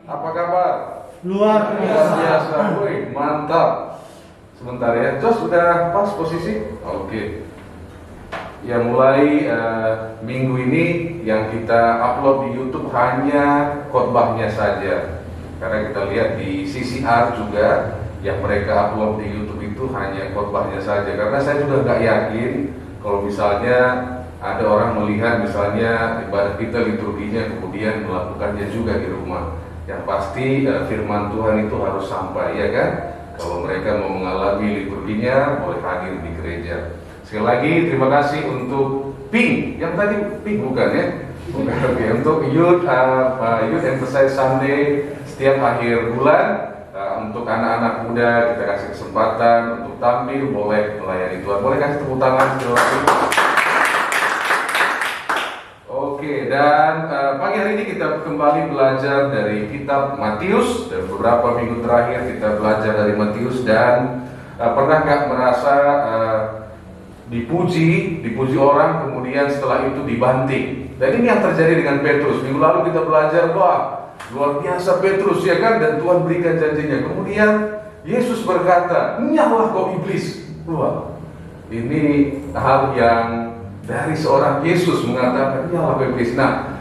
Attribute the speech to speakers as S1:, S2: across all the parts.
S1: Apa kabar?
S2: Luar
S1: biasa. Wih, mantap. Sebentar ya, Jos udah pas posisi? Oke. Ya mulai minggu ini yang kita upload di YouTube hanya khotbahnya saja. Karena kita lihat di CCR juga yang mereka upload di YouTube itu hanya khotbahnya saja. Karena saya juga nggak yakin kalau misalnya ada orang melihat misalnya ibadah kita liturginya kemudian melakukannya juga di rumah. Yang pasti firman Tuhan itu harus sampai, ya kan? Kalau mereka mau mengalami liturginya boleh hadir di gereja. Sekali lagi terima kasih untuk Pink, yang tadi Pink bukan ya? Bukan, oke. Untuk Youth Emphasize Sunday setiap akhir bulan, untuk anak-anak muda kita kasih kesempatan untuk tampil, boleh melayani Tuhan. Boleh kasih tepuk tangan sekali lagi. Oke, dan pagi hari ini kita kembali belajar dari kitab Matius. Dan beberapa minggu terakhir kita belajar dari Matius. Dan pernah nggak merasa dipuji orang kemudian setelah itu dibanting? Dan ini yang terjadi dengan Petrus. Minggu lalu kita belajar, wah luar biasa Petrus, ya kan? Dan Tuhan berikan janjinya. Kemudian Yesus berkata, "Nyala kau iblis." Wah, ini hal yang dari seorang Yesus mengatakan, "Nyala kau iblis." Nah,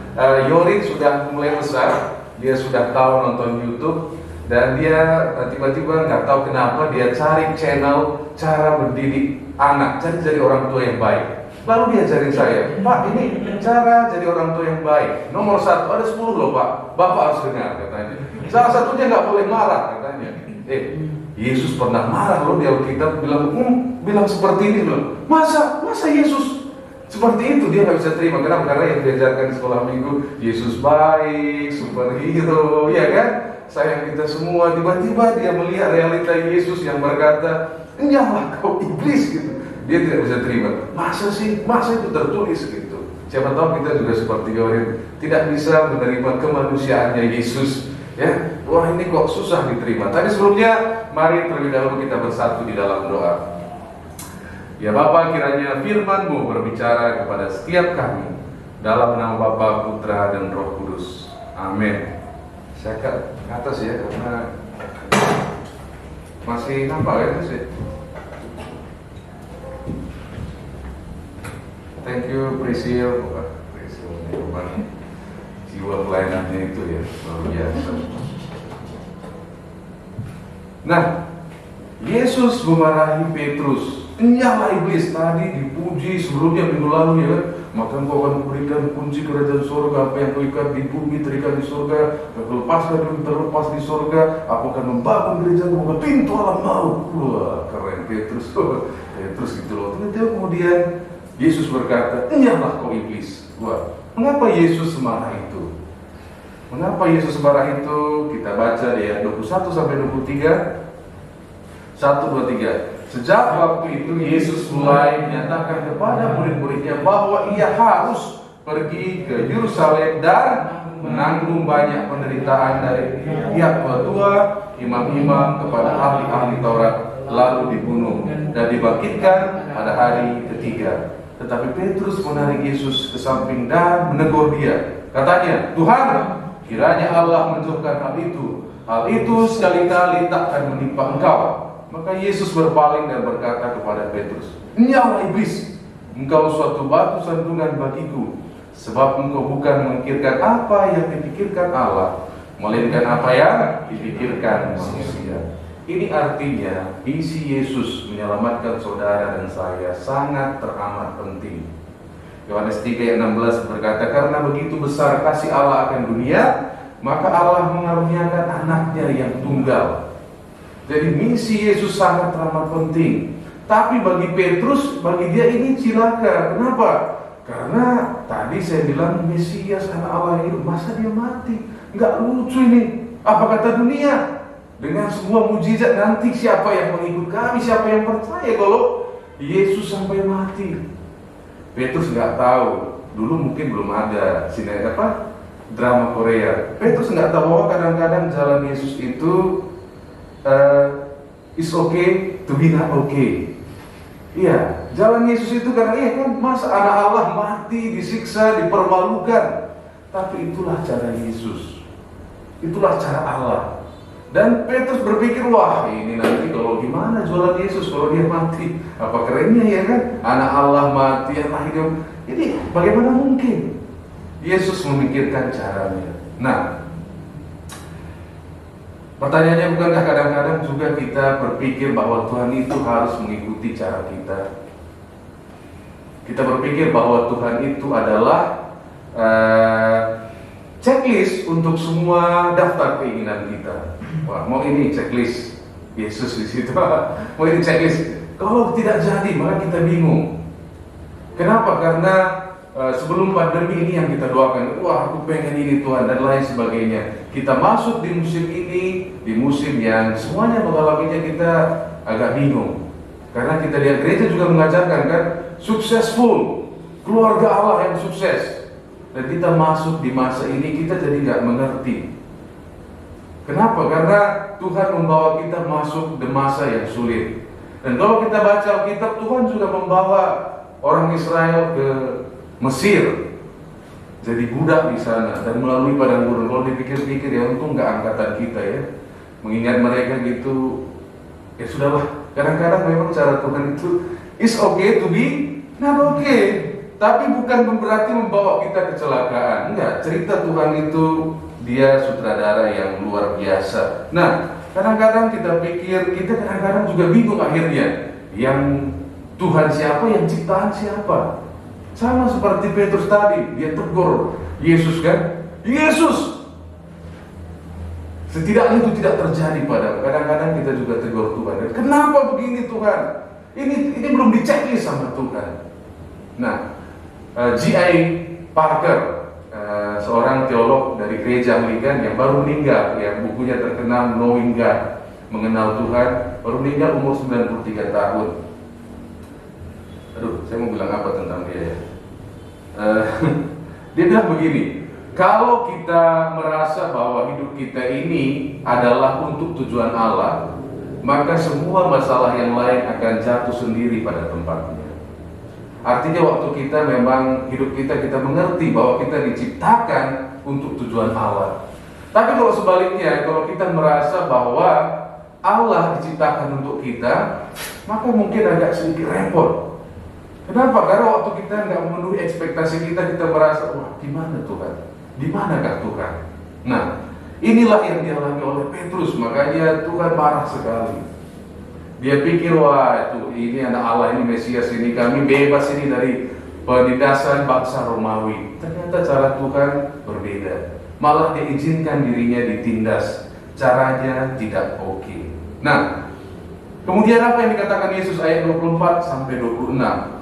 S1: Yorin sudah mulai besar, dia sudah tahu nonton YouTube, dan dia tiba-tiba nggak tahu kenapa dia cari channel cara mendidik anak, jadi orang tua yang baik. Lalu dia ajarin saya, "Pak, ini cara jadi orang tua yang baik. Nomor 1, ada 10 loh Pak, Bapak harus dengar," katanya. Salah satunya nggak boleh marah, katanya. Yesus pernah marah loh di Alkitab, bilang seperti ini loh. Masa Yesus seperti itu? Dia nggak bisa terima. Kenapa? Karena yang diajarkan di sekolah minggu, Yesus baik, superhero, ya kan? Sayang kita semua. Tiba-tiba dia melihat realita Yesus yang berkata, "Nyala kau iblis," gitu. Dia tidak bisa terima. Masa itu tertulis gitu. Siapa tahu kita juga seperti Yorin, tidak bisa menerima kemanusiaannya Yesus. Ya, wah ini kok susah diterima. Tapi sebelumnya, mari terlebih dahulu kita bersatu di dalam doa. Ya Bapa, kiranya firman-Mu berbicara kepada setiap kami dalam nama Bapa, Putra, dan Roh Kudus. Amin. Saya ke atas ya, karena masih nampak ya sih. Thank you, Priscil. Priscil ini memang jiwa pelayanannya itu ya, luar biasa. Nah, Yesus memarahi Petrus. "Nyala iblis." Tadi dipuji sebelumnya minggu lalu, ya kan? "Maka engkau akan memberikan kunci kerajaan surga. Apa yang kau ikat di bumi terikat di surga, dan kau lepaskan terlepas di surga. Aku akan membangun gereja, membuka pintu alam maut." Wah, keren Petrus. Petrus gitu loh. Kemudian Yesus berkata, "Nyala kau iblis." Wah, mengapa Yesus marah itu? Mengapa Yesus marah itu? Kita baca di ayat 21 sampai 23. 1, 2, 3. Sejak waktu itu Yesus mulai menyatakan kepada murid-muridnya bahwa ia harus pergi ke Yerusalem dan menanggung banyak penderitaan dari pihak tua-tua, imam-imam, kepada ahli-ahli Taurat, lalu dibunuh dan dibangkitkan pada hari ketiga. Tetapi Petrus menarik Yesus ke samping dan menegur dia. Katanya, "Tuhan, kiranya Allah menjauhkan hal itu. Hal itu sekali-kali tak akan menimpa engkau." Maka Yesus berpaling dan berkata kepada Petrus, "Nyala iblis, engkau suatu batu sandungan bagiku, sebab engkau bukan memikirkan apa yang dipikirkan Allah, melainkan apa yang dipikirkan manusia." Ini artinya isi Yesus menyelamatkan saudara dan saya sangat teramat penting. Yohanes 3:16 berkata, "Karena begitu besar kasih Allah akan dunia, maka Allah mengaruniakan anaknya yang tunggal." Jadi misi Yesus sangat teramat penting. Tapi bagi Petrus, bagi dia ini cilaka. Kenapa? Karena tadi saya bilang Mesias anak Allah hidup, masa dia mati? Nggak lucu ini. Apa kata dunia? Dengan semua mujizat nanti siapa yang mengikut kami, siapa yang percaya kalau Yesus sampai mati? Petrus nggak tahu. Dulu mungkin belum ada drama Korea. Petrus nggak tahu bahwa kadang-kadang jalan Yesus itu is okay to be not okay. Iya, jalan Yesus itu karena kan masa anak Allah mati, disiksa, dipermalukan. Tapi itulah cara Yesus. Itulah cara Allah. Dan Petrus berpikir, wah ini nanti kalau gimana jualan Yesus kalau dia mati? Apa kerennya ya kan? Anak Allah mati, anak hidup. Ini bagaimana mungkin? Yesus memikirkan caranya. Nah, pertanyaannya, bukankah kadang-kadang juga kita berpikir bahwa Tuhan itu harus mengikuti cara kita? Kita berpikir bahwa Tuhan itu adalah checklist untuk semua daftar keinginan kita. Wah, mau ini checklist Yesus di situ. Mau ini checklist. Kalau tidak jadi, maka kita bingung. Kenapa? Karena sebelum pandemi ini yang kita doakan, wah aku pengen ini Tuhan dan lain sebagainya. Kita masuk di musim ini, di musim yang semuanya mengalaminya, kita agak bingung. Karena kita lihat gereja juga mengajarkan kan, successful, keluarga Allah yang sukses. Dan kita masuk di masa ini, kita jadi nggak mengerti. Kenapa? Karena Tuhan membawa kita masuk di masa yang sulit. Dan kalau kita baca Alkitab, Tuhan juga membawa orang Israel ke Mesir, jadi budak di sana dan melalui padang gurun. Kalau dipikir-pikir ya untung nggak angkatan kita ya, mengingat mereka gitu. Ya sudahlah, kadang-kadang memang cara Tuhan itu is okay to be not okay. Tapi bukan berarti membawa kita kecelakaan. Enggak, cerita Tuhan itu dia sutradara yang luar biasa. Nah, kadang-kadang kita pikir, kita kadang-kadang juga bingung akhirnya. Yang Tuhan siapa, yang ciptaan siapa? Sama seperti Petrus tadi, dia tegur Yesus kan? Yesus! Setidaknya itu tidak terjadi padamu. Kadang-kadang kita juga tegur Tuhan. Kenapa begini Tuhan? Ini belum diceklis sama Tuhan. Nah, G.I. Parker, seorang teolog dari gereja Anglikan yang baru meninggal, yang bukunya terkenal Knowing God, mengenal Tuhan, baru meninggal umur 93 tahun. Aduh, saya mau bilang apa tentang dia ya? Dia bilang begini, kalau kita merasa bahwa hidup kita ini adalah untuk tujuan Allah, maka semua masalah yang lain akan jatuh sendiri pada tempatnya. Artinya waktu kita memang hidup kita mengerti bahwa kita diciptakan untuk tujuan Allah. Tapi kalau sebaliknya, kalau kita merasa bahwa Allah diciptakan untuk kita, maka mungkin agak sedikit repot. Kenapa? Karena waktu kita nggak memenuhi ekspektasi kita merasa, wah gimana Tuhan? Di manakah Tuhan? Nah, inilah yang dialami oleh Petrus, makanya Tuhan marah sekali. Dia pikir, wah ini anak Allah, ini Mesias, ini kami bebas ini dari penindasan bangsa Romawi. Ternyata cara Tuhan berbeda. Malah diizinkan dirinya ditindas. Caranya tidak oke. Nah, kemudian apa yang dikatakan Yesus ayat 24 sampai 26?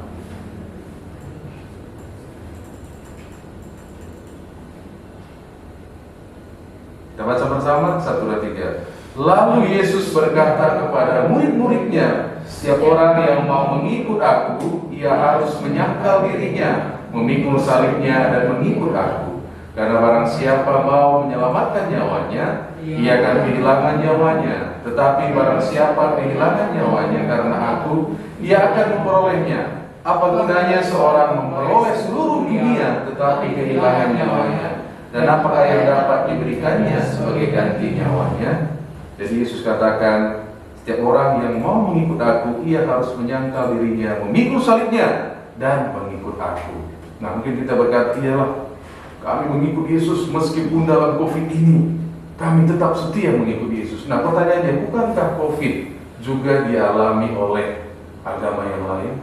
S1: Kita baca bersama, 1, 2, 3. Lalu Yesus berkata kepada murid-muridnya, setiap orang yang mau mengikut aku, ia harus menyangkal dirinya, memikul salibnya dan mengikut aku. Karena barang siapa mau menyelamatkan nyawanya, ia akan kehilangan nyawanya. Tetapi barang siapa kehilangan nyawanya karena aku, ia akan memperolehnya. Apa gunanya seorang memperoleh seluruh dunia tetapi kehilangan nyawanya? Dan apakah yang dapat diberikannya sebagai ganti nyawanya? Jadi Yesus katakan, setiap orang yang mau mengikut aku, ia harus menyangkal dirinya, memikul salibnya, dan mengikut aku. Nah, mungkin kita berkata, iyalah, kami mengikut Yesus meskipun dalam COVID ini, kami tetap setia mengikut Yesus. Nah, pertanyaannya, bukankah COVID juga dialami oleh agama yang lain?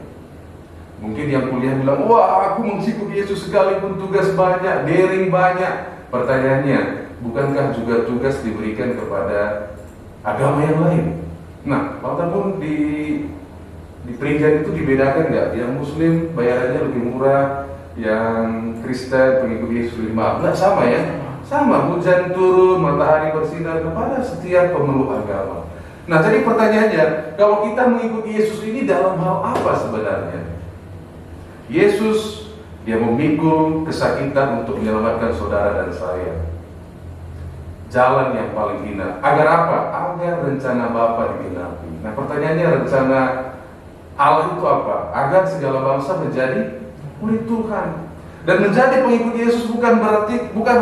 S1: Mungkin yang kuliah bilang, wah aku mengikut Yesus sekalipun tugas banyak, daring banyak. Pertanyaannya, bukankah juga tugas diberikan kepada agama yang lain? Nah, walaupun di peringkat itu dibedakan nggak? Yang Muslim bayarannya lebih murah, yang Kristen pengikut Yesus lebih mahal. Nggak sama ya? Sama, hujan turun, matahari bersinar kepada setiap pemeluk agama. Nah, jadi pertanyaannya, kalau kita mengikuti Yesus ini dalam hal apa sebenarnya? Yesus, dia memikul kesakitan untuk menyelamatkan saudara dan saya. Jalan yang paling hina. Agar apa? Agar rencana Bapa digenapi. Nah, pertanyaannya, rencana Allah itu apa? Agar segala bangsa menjadi murid Tuhan. Dan menjadi pengikut Yesus bukan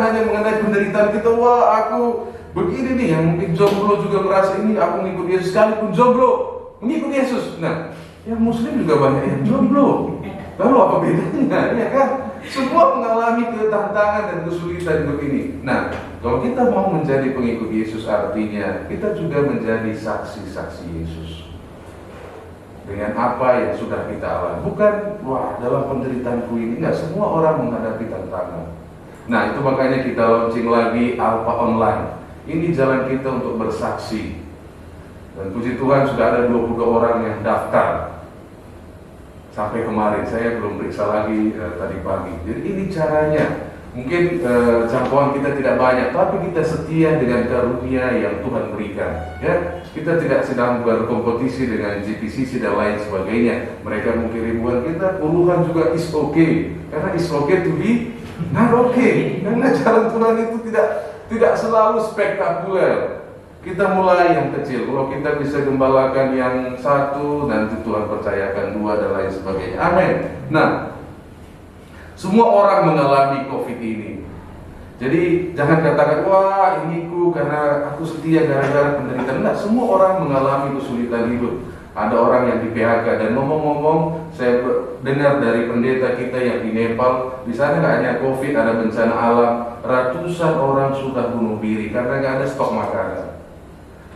S1: hanya mengenai penderitaan kita. Wah, aku begini nih, yang mungkin jomblo juga merasa ini aku mengikut Yesus, sekalipun jomblo mengikut Yesus. Nah, yang Muslim juga banyak yang jomblo. Lalu apa bedanya? Ya kan? Semua mengalami tantangan dan kesulitan hidup ini. Nah, kalau kita mau menjadi pengikut Yesus, artinya kita juga menjadi saksi-saksi Yesus. Dengan apa yang sudah kita alami. Bukan, wah dalam penderitaanku ini. Enggak, semua orang menghadapi tantangan. Nah, itu makanya kita launching lagi Alpha Online. Ini jalan kita untuk bersaksi. Dan puji Tuhan sudah ada 22 orang yang daftar. Sampai kemarin, saya belum periksa lagi tadi pagi. Jadi ini caranya. Mungkin jangkauan kita tidak banyak, tapi kita setia dengan karunia yang Tuhan berikan. Ya, kita tidak sedang berkompetisi dengan GPCC dan lain sebagainya. Mereka mungkin ribuan, kita puluhan juga is okay. Karena is okay to be not okay. Karena jalan Tuhan itu tidak selalu spektakuler. Kita mulai yang kecil. Kalau kita bisa gembalakan yang satu, nanti Tuhan percayakan dua dan lain sebagainya. Amin. Nah, semua orang mengalami COVID ini. Jadi jangan katakan, wah ini karena aku setia gara-gara penderitaan. Enggak, semua orang mengalami kesulitan hidup. Ada orang yang di PHK. Dan ngomong-ngomong, saya dengar dari pendeta kita yang di Nepal, di sana nggak hanya COVID, ada bencana alam. Ratusan orang sudah bunuh diri karena nggak ada stok makanan.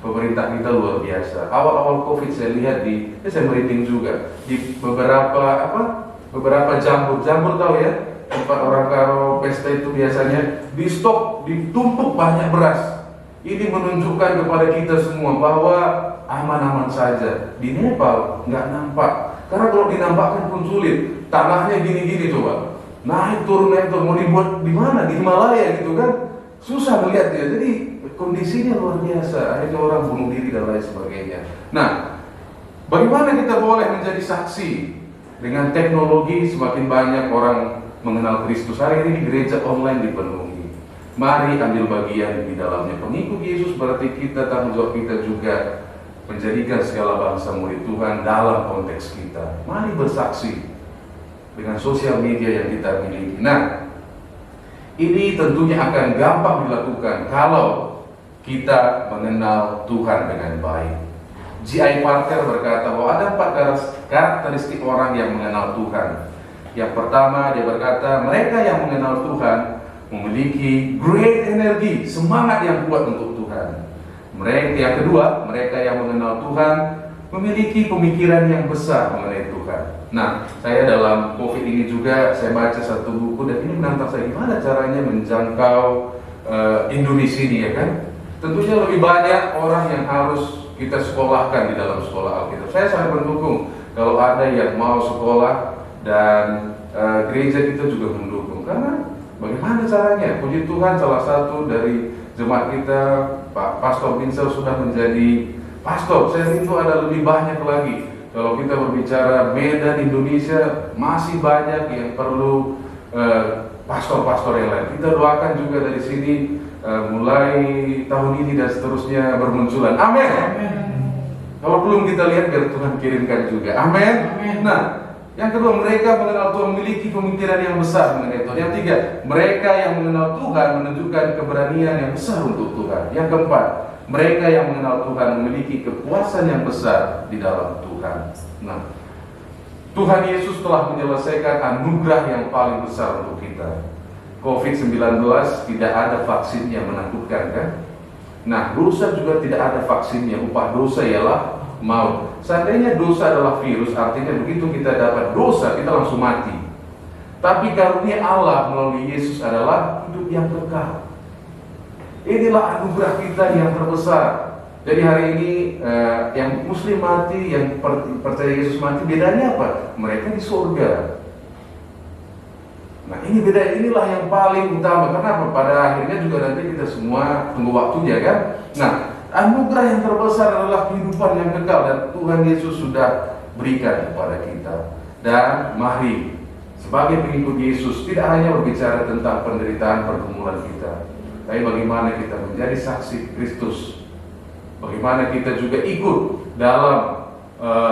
S1: Pemerintah kita luar biasa. Awal-awal COVID saya lihat saya merinding juga di beberapa jambur tahu ya, tempat orang karo pesta itu biasanya di stok, ditumpuk banyak beras. Ini menunjukkan kepada kita semua bahwa aman-aman saja. Di Nepal nggak nampak, karena kalau dinampakkan pun sulit. Tanahnya gini-gini coba, naik turun mau dibuat di mana? Di Himalaya gitu kan, susah melihat ya. Jadi kondisinya luar biasa. Akhirnya orang bunuh diri dan lain sebagainya. Nah, bagaimana kita boleh menjadi saksi? Dengan teknologi semakin banyak orang mengenal Kristus. Hari ini gereja online dipenuhi. Mari ambil bagian di dalamnya. Pengikut Yesus berarti kita, tanggung jawab kita juga menjadikan segala bangsa murid Tuhan dalam konteks kita. Mari bersaksi dengan sosial media yang kita miliki. Nah, ini tentunya akan gampang dilakukan kalau kita mengenal Tuhan dengan baik. J.I. Parker berkata bahwa ada 4 karakteristik orang yang mengenal Tuhan. Yang pertama, dia berkata, mereka yang mengenal Tuhan memiliki great energy, semangat yang kuat untuk Tuhan. Yang kedua, mereka yang mengenal Tuhan memiliki pemikiran yang besar mengenai Tuhan. Nah, saya dalam COVID ini juga, saya baca satu buku dan ini menantang saya, gimana caranya menjangkau Indonesia ini, ya kan? Tentunya lebih banyak orang yang harus kita sekolahkan di dalam sekolah Alkitab. Saya sangat mendukung kalau ada yang mau sekolah dan gereja kita juga mendukung. Karena bagaimana caranya? Puji Tuhan, salah satu dari jemaat kita, Pak Pastor Pinsel, sudah menjadi pastor. Saya rindu ada lebih banyak lagi. Kalau kita berbicara Medan, Indonesia, masih banyak yang perlu pastor-pastor yang lain. Kita doakan juga dari sini mulai tahun ini dan seterusnya bermunculan. Amin. Kalau belum kita lihat, biar Tuhan kirimkan juga. Amin. Nah, yang kedua, mereka mengenal Tuhan memiliki pemikiran yang besar mengenai Tuhan. Yang tiga, mereka yang mengenal Tuhan menunjukkan keberanian yang besar untuk Tuhan. Yang keempat, mereka yang mengenal Tuhan memiliki kepuasan yang besar di dalam Tuhan. Nah, Tuhan Yesus telah menyelesaikan anugerah yang paling besar untuk kita. COVID-19 tidak ada vaksin yang menakutkan, kan? Nah, dosa juga tidak ada vaksinnya. Upah dosa ialah maut. Seandainya dosa adalah virus, artinya begitu kita dapat dosa, kita langsung mati. Tapi karunia Allah melalui Yesus adalah hidup yang kekal. Inilah anugerah kita yang terbesar. Jadi hari ini yang Muslim mati, yang percaya Yesus mati, bedanya apa? Mereka di surga. Nah, ini beda, inilah yang paling utama. Kenapa? Pada akhirnya juga nanti kita semua tunggu waktunya, kan? Nah, anugerah yang terbesar adalah kehidupan yang kekal dan Tuhan Yesus sudah berikan kepada kita. Dan mari sebagai pengikut Yesus tidak hanya berbicara tentang penderitaan pergumulan kita, tapi bagaimana kita menjadi saksi Kristus. Bagaimana kita juga ikut dalam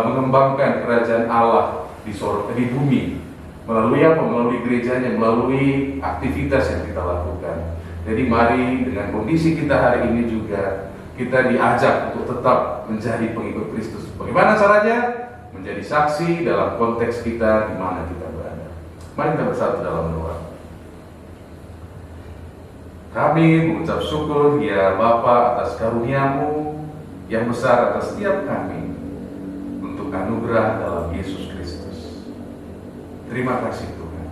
S1: mengembangkan kerajaan Allah di bumi. Melalui apa? Melalui gerejanya, melalui aktivitas yang kita lakukan. Jadi mari dengan kondisi kita hari ini juga kita diajak untuk tetap menjadi pengikut Kristus. Bagaimana caranya? Menjadi saksi dalam konteks kita di mana kita berada. Mari kita bersatu dalam doa. Kami mengucap syukur ya Bapa atas karunia-Mu yang besar atas setiap kami untuk anugerah dalam Yesus Kristus. Terima kasih Tuhan.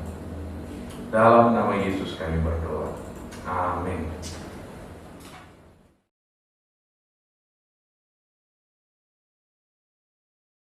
S1: Dalam nama Yesus kami berdoa. Amin.